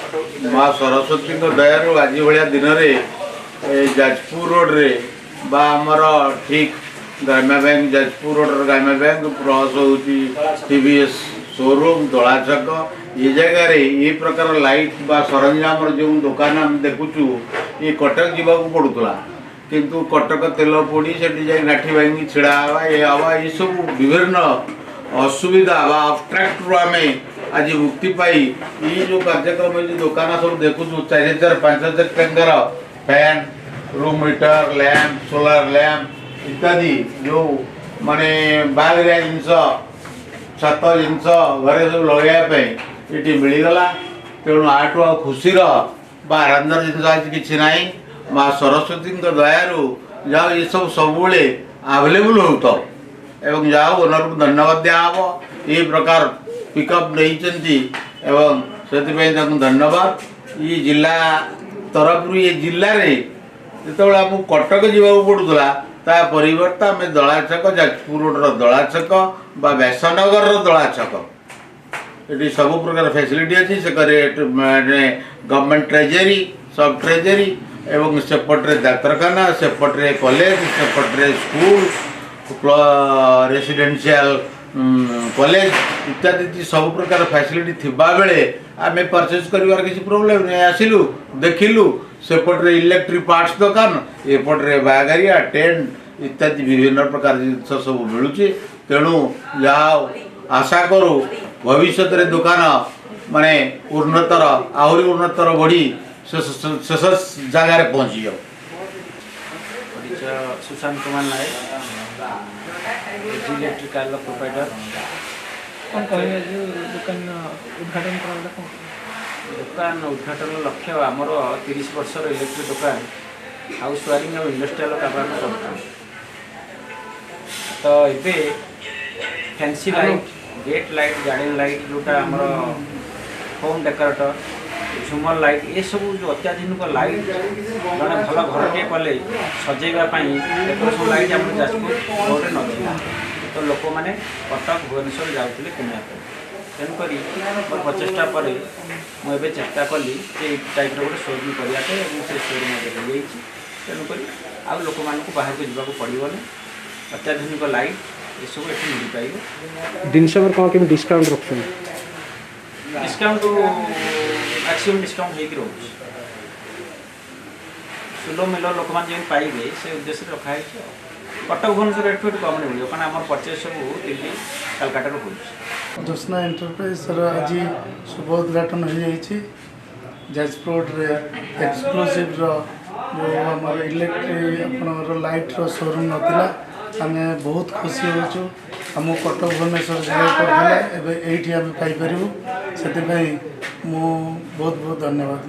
माँ सरस्वती दयारू आज भाया दिन में जाजपुर रोड रे बा आमर ठीक ग्राम्य बैंक जाजपुर रोड ग्राम्य बैंक प्लस हूँ टीवीएस शोरूम दला छक ये जगह ये प्रकार लाइट बा सरंजाम जो दुकान आम देखुचु ये कटक जावाक पड़ूला किंतु कटक तेल पोड़ी से गाठी भांगी छिड़ा हवा ये हवा ये सब विभिन्न असुविधा अब्स्ट्राक्ट रू आम आज मुक्ति पाई ये जो कार्यक्रम जो दुकान सब देखु 4,000-5,000 टंकार fan room heater lamp solar lamp इत्यादि जो माने बाहर जिनस छात जिनस घरे सब लगाइए ये मिलगला तेणु आठू आ खुशी आनंदर जिन आज कि माँ सरस्वती दयारू जाओ ये सब सब आवेलेबल होता एवं जाओ ओनर को धन्यवाद दिहब ये प्रकार पिकअप नहीं से धन्यवाद ये जिला तरफ ये जिले में जो आम कटक जावाक पड़ूला ता परिवर्तन आम दला छक जाजपुर रोड दला छक व्यासनगर दला छक ये सब प्रकार फैसिलिटी अच्छी से गवर्नमेंट ट्रेजरी सब ट्रेजरी एवं सेपटे डाक्तरखाना सेपटे कॉलेज सेपटे स्कूल रेसिडेंशियल कॉलेज इत्यादि सब प्रकार फैसिलिटी थिबा बेले आमे परचेज करिवार किसी प्रॉब्लम नहीं आसिलु देखिलु सेपटे इलेक्ट्रिक पार्ट्स दुकान एपटे बागारिया टेंट इत्यादि विभिन्न प्रकार जिन सब मिलूँ तेणु जाओ आशा करूँ भविष्य में दुकान माने उन्नतर आहरी उन्नतर बढ़ी शेष जगार पहुँची जाओ। सुशांत कुमार नायक इलेक्ट्रिकल प्रोवाइडर कौन कहे जो दुकान उद्घाटन करा दुकान उद्घाटन लक्ष्य आमर 30 वर्ष इलेक्ट्रिक दुकान हाउस वायरिंग और इंडस्ट्रियल कारोबार करता तो ये fancy light gate light garden light जोटा आमर होम डेकोरेटर झुमर लाइट ये सब जो अत्याधुनिक लाइट जड़े भल घरटे कले सजेवाई डेकोरेशन लाइट आम जाजपुर रोड ना तो लोक मैंने कटक भुवनेश्वर जाते किनापी तेणुक मोर प्रचेषा पर मुझे चेष्टा कली कि टाइप गोटे शोरूम करने से शोरूम ले तेणुक आउ लोक मानक बाहर को जावाक पड़ोनी अत्याधुनिक लाइट ये सब ये मिल पाइब जिनस कौन केमी डिस्काउंट रखुन डिस्काउंट मैक्सिमम डिस्काउंट हो रोज सुलभ मिल लोक मैंने पाइबे से उद्देश्य रखाई कटक भुवनेश्वर एट कम नहीं मिले कारण आम परचेज सब दिल्ली कलकाटा हो ज्योत्ना एंटरप्राइज आज शुभ उद्घाटन हो जाजपुर एक्सक्लूसिव जो आम इलेक्ट्रिक आप लाइट शोरूम नाला आम बहुत खुशी होचु आम कटक भुवनेश्वर जिला पड़ता एवं ये पाइपर से बहुत बहुत धन्यवाद।